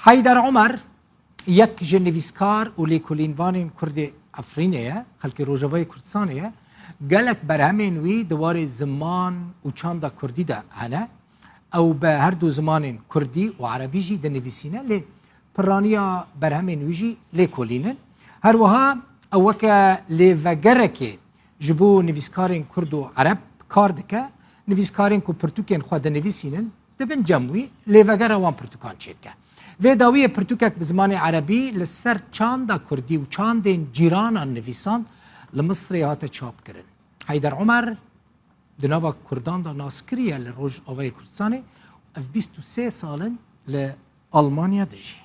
حیدر عمر یک جنویسکار و لیکولینوان کرد افرینه خلک روجاوای کردستانه گلک برهمین وی دوار زمان و چند کردی ده هنه او به هر دو زمان کردی و عربی جی ده نویسینه لی پرانیا برهمین وی جی لیکولینن هر وها او که لیوگره که جبو نویسکارین کرد و عرب کار دکه نویسکارین که پرتوکین خواه ده نویسینن ده بن جمعوی لیوگره وان پرتوکان چید که و داوی پرتوکک به زمان عربی لسر چاندا کردی و چاندین جیرانان نویساند لمصر هات چاپ کرن حیدر عمر دناوا کردان دا ناسکریه لروج آوای کردستانه اف 23 سالن لألمانیا دجی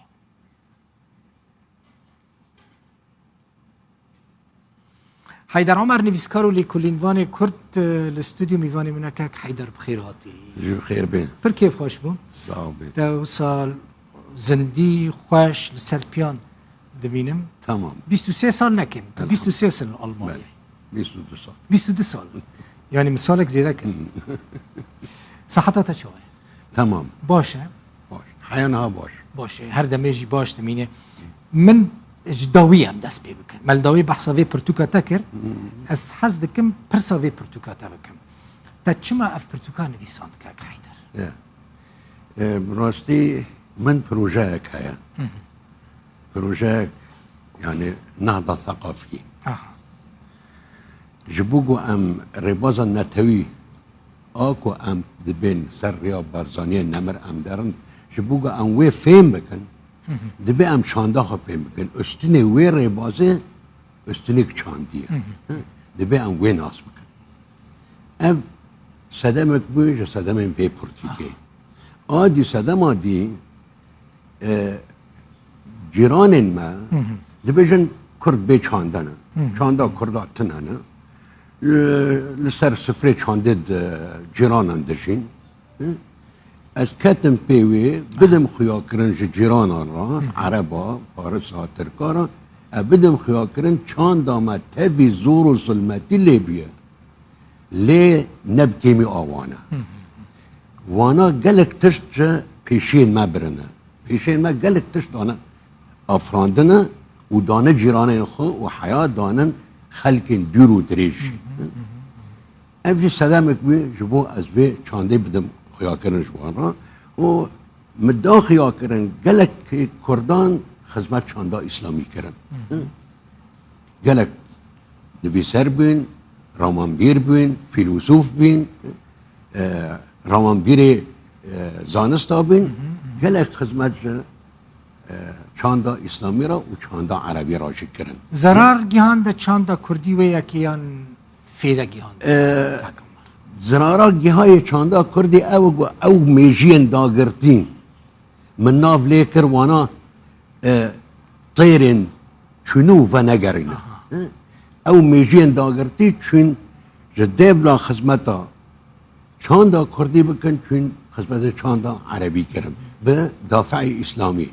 حیدر عمر نویسکار و لیکولینوان کرد الاستودیو میوانی منکک حیدر بخیر هاتی جو خیر بین پر کیف خوش بون صحابی دو سال زندی خوش لسر پیان دبینم تمام 23 سال نکم 23 سال آلمانی 22 سال 22 سال یعنی مثالك زیاده کن صحتها چوه تمام باشه باش حیانها باش باشه هر دمیجی باش دمینه من جداوی هم دست بی بکن ملداوی بحثاوی پرتوکا تکر از حز دکم پرساوی پرتوکا تا بکم تا چما اف پرتوکا نویساند که حیدر راستی من بروجه هيا بروجه يعني نهضة ثقافية جبوجو ام ربازا نتوي اكو ام دبين سر رياض برزانية نمر ام درن جبوجو ام وي فهم بكن دبي ام شانداخ فهم بكن استني وي ربازه استنيك شاندية دبي ام وي ناس بكن اف صدمك بوجه صدمين في بورتيكي آدي صدم آدي جيران ما دبيجن كرد بي چاندنه چاندا كردا تنانه لسر سفره چاندد جيرانان دشين از كتم بيوي بدم خيا كرن جيرانان را عربا فارسا تركارا بدم خيا كرن چاندا ما تبي زور و ظلمتي ليبيا لي نبتيمي آوانا وانا قالك تشت پیشین ما برنه پیشین ما قالك تشت دانا افراندنه و دانه جیرانه خو و حیات دانن خلکن دور و دریج افجی صدامک بی جبو از بی چانده بدم خیا کرن جوانا و مدا خیا کرن قالك کردان خدمت چانده اسلامی کرن قالك نویسر بین رامانبیر بین فیلسوف بین رامانبیر زانستا بین گلک خدمت چاندا اسلامی را و چاندا عربی را کرن zarar gihan da çanda Kurdi ve yakiyan feyda gihan زرارا گیهای چاندا کردی او میجین داگرتین من ناف لیکر وانا طیرین چنو و نگرینه او میجین داگرتی چون جدیب لا خدمتا چاندا کردی بکن چون خدمت چاندا عربی کرم به دافع اسلامی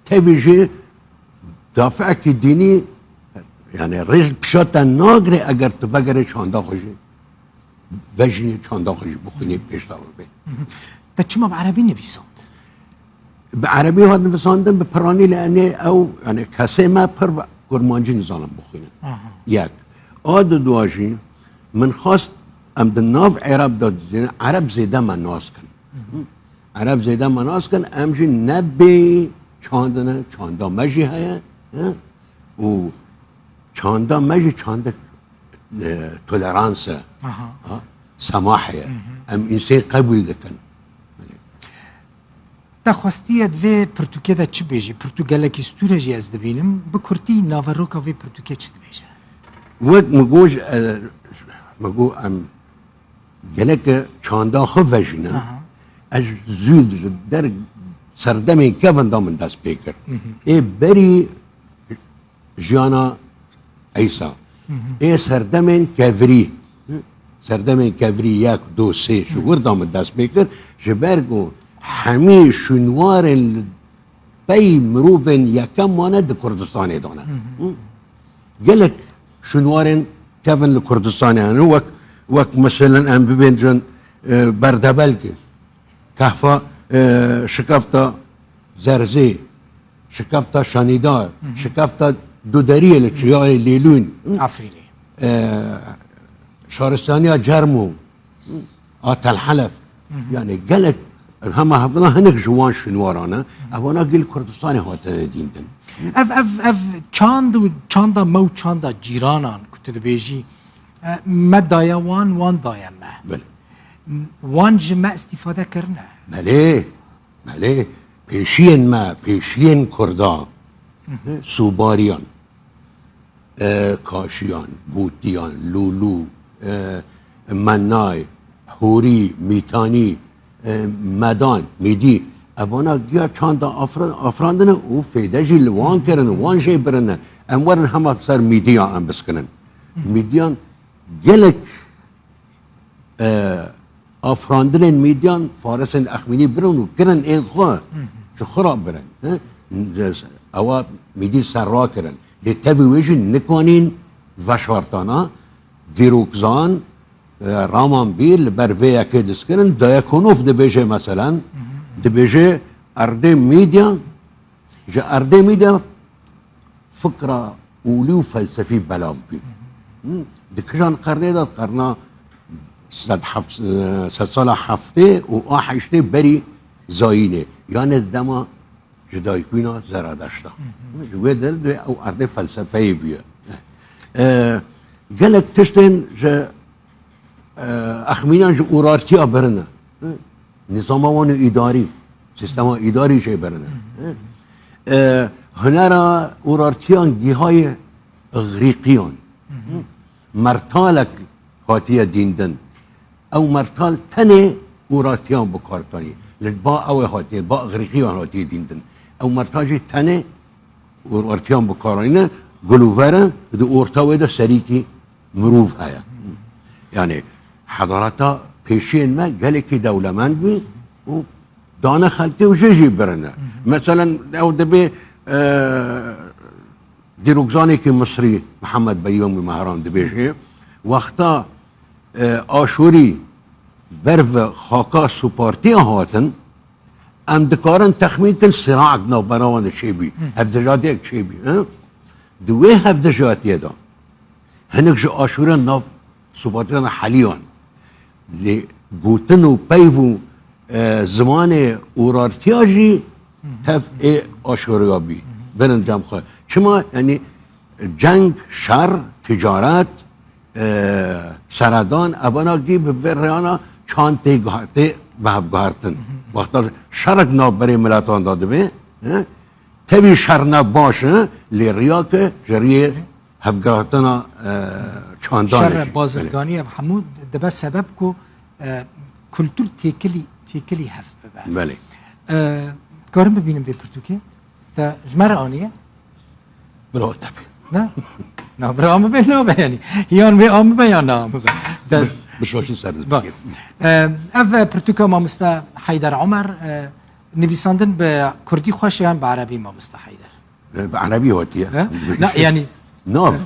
تبیجی دافع کی دینی یعنی رجل پشتا ناگره اگر تو وگره چاندا خوشی وجنی چاندا خوشی بخونی پیشتا ببی da çima بعربی نویساند بعربی هاد نویساندن به پرانی لعنی او یعنی کسی ما پر گرمانجی نزانم بخونن یک آد دواجی من خواست ام بالناف عرب داد عرب زیده من ناس کن عرب زیده من ناس کن امجی نبی چاندنه چاندا مجی هیا و چاندا مجی چاندا تولرانسه سماحیه ام انسی قبول دکن da خواستیت و پرتوکه da چی بیجی پرتوگالکی ستوره جی از دبینم بکرتی ناوروکا و پرتوکه چی بیجی وقت مگوش مگو ام گلک چاندا خو وجنه از زود در سردمی کفن دامن دست بیکر ای بری جانا ایسا ای سردمین کفری سردمین کفری یک دو سه شور دامن دست بیکر جبرگو همه شنوار بی مروفن یکم مانه ده کردستانی دانه گلک شنوارن کفن لکردستانی هنو وقت مثلا ام ببین جن بردبل که کهفا شکفتا زرزی شکفتا شانیدار شکفتا دودریه لچیای لیلون عفرینه شارستانیا جرمو آت الحلف يعني قالك هم هفنا هنك جوان شنوارانه اوانا قل كردستان هاتنا ديندن اف چاندا مو چاندا جیرانان کت دبیجی ما دایا وان دایا ما بله وان جمع استفاده کرنه بله پیشین کردا سوباریان کاشیان بوتیان لولو منای حوری میتانی مدان میدی اوانا گیا چند افراندن او فیده جی لوان کرن وان جی برن امورن همه سر میدیان هم بسکنن میدیان گلک افراندن میدیان فارسن اخمینی برن و کرن این خواه چه خراب برن اوا میدی سر را کرن لتوی ویجی نکانین وشارتانا دیروکزان رامان بیر لبر ویا که دسکرن دایکونوف دبیجه مثلا دبیجه ارده میدیا جا ارده میدیا فکر اولی و فلسفی بلاف بی دکجان قرنه داد قرنا صد سال هفته و آحشته بری زاینه یعنی دما جدای بینا زرادشتا جوه دل او ارده فلسفه بیا گلک تشتین جا اخمینان جو اورارتیا برنه نظام وان اداری سیستم اداری چه برنه هنرا اورارتیان گیهای اغریقیان مرتالک هاتیه دیندن او مرتال تنه اورارتیان بکارتانی با او هاتیه با اغریقیان هاتیه دیندن او مرتاجی تنه اورارتیان بکارانینه گلووره دو اورتاوه ده سریکی مروف هیا یعنی حضارتا پیشین ما گلی که دولمند بی و دانه خلقی و جیجی برنه مثلا او دبی دیروگزانی که مصری محمد بیوم مهران دبیشه وقتا آشوری برو خاکا سپارتی هاتن ام دکارن تخمین تن صراع نو براوان چی بی هفدجاتی اک چی بی دوی هفدجاتی دا هنک جو آشوران نو سپارتیان حلیان لی گوتن و پیو زمان اورارتیاجی تف آشوریا بی برنجام خواه چما یعنی جنگ شر تجارت سردان ابانا گی به وریانا چانتی گهارتی به هفگهارتن وقتا شرک ناب برای ملاتان داده بی تبی شر نباشه لی ریا که جریه هفگهارتنا چاندانش شر بازرگانی همون دبا سبب کو کلتور تیکلی هفت ببن بله کارم ببینم به پرتوکی تا جمر آنیه بلا تبی نه برای آمه به نه بیانی یان به آمه بیان نه آمه بیان بشوشی سر اف پرتوکا ما مستا حیدر عمر نویساندن به کردی خوش یان به عربی ما مستا حیدر به عربی هاتیه نه یعنی ناف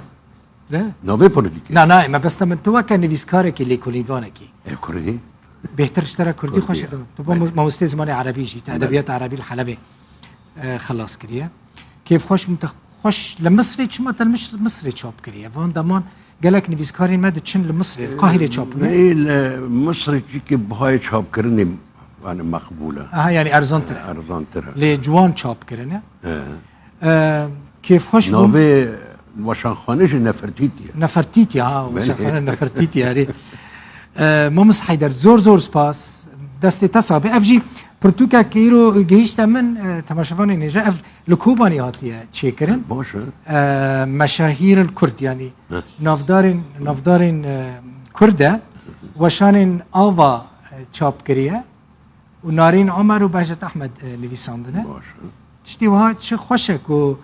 نه ناوی پردیکی نه ما بس من تو که نویسکاره که لیکولیوانه کی کردی بهتر اشترا کردی خوش تو ما مستا زمان عربی جی ادبیات عربی الحلبه خلاص کریه کیف خوش لمصري چما تل مصري چاپ کریه وان دمان گلک نویسکارین مد چن لمصري القاهره چاپ نه ای مصري که بهای چاپ کردن یعنی مقبوله یعنی ارزان تر لی جوان چاپ کردن کیف خوش نوی واشانخانه نفرتیتی واشانخانه نفرتیتی اری ممس حیدر زور سپاس دست تصابه افجی پرتوکا کیرو گهیشت من تماشاوان نجا اف لکوبانی هاتیه چه کرن باشه مشاهیر الكرد يعني نافدارين كرده وشان آوا چاپ کریه و نارین عمر و بهجت احمد نویساندنه باشه تشتی وها چه خوشه که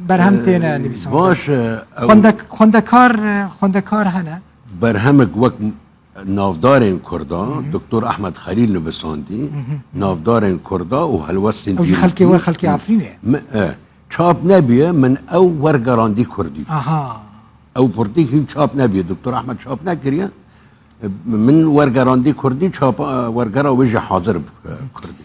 برهم تینه نویساندنه باشه خوندکار هنه برهمک وقت نافدارین کردا دکتر احمد خلیل نویساندی نافدارین کردا و هلوستین او خلقی عفرینه چاپ نبیه من او ورگراندی کردی او پرتی که چاپ نبیه دکتر احمد چاپ نکریه من ورگراندی کردی چاپ ورگرا وجه حاضر کردی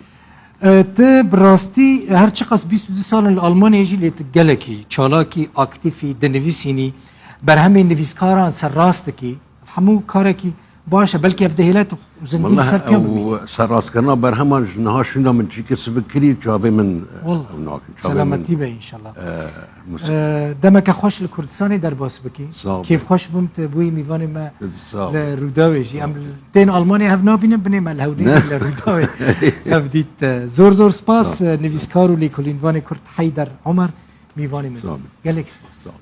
ته براستی هر چقدر 22 سال الالمانیا جی لیت گلکی چالاکی اکتیفی دنویسینی بر همه نویسکاران سر راست کی همو کارکی باشه بلکه افدهیلت زندگی سر والله پیام ببین وسراس كنا برهما جنهاش شنو من جيك سبكري جابي من والله هناك سلامتی به انشالله دمک خوش لکردستانی در باس بکی صعب. کیف خوش بمت بوی میوان ما صعب. لروداویجی ام تین آلمانی هف نابینم بنی مال هودی لروداوی هفدیت زور سپاس نویسکار و لیکولینوان کرد حیدر عمر میوانی من صعب. گلک سپاس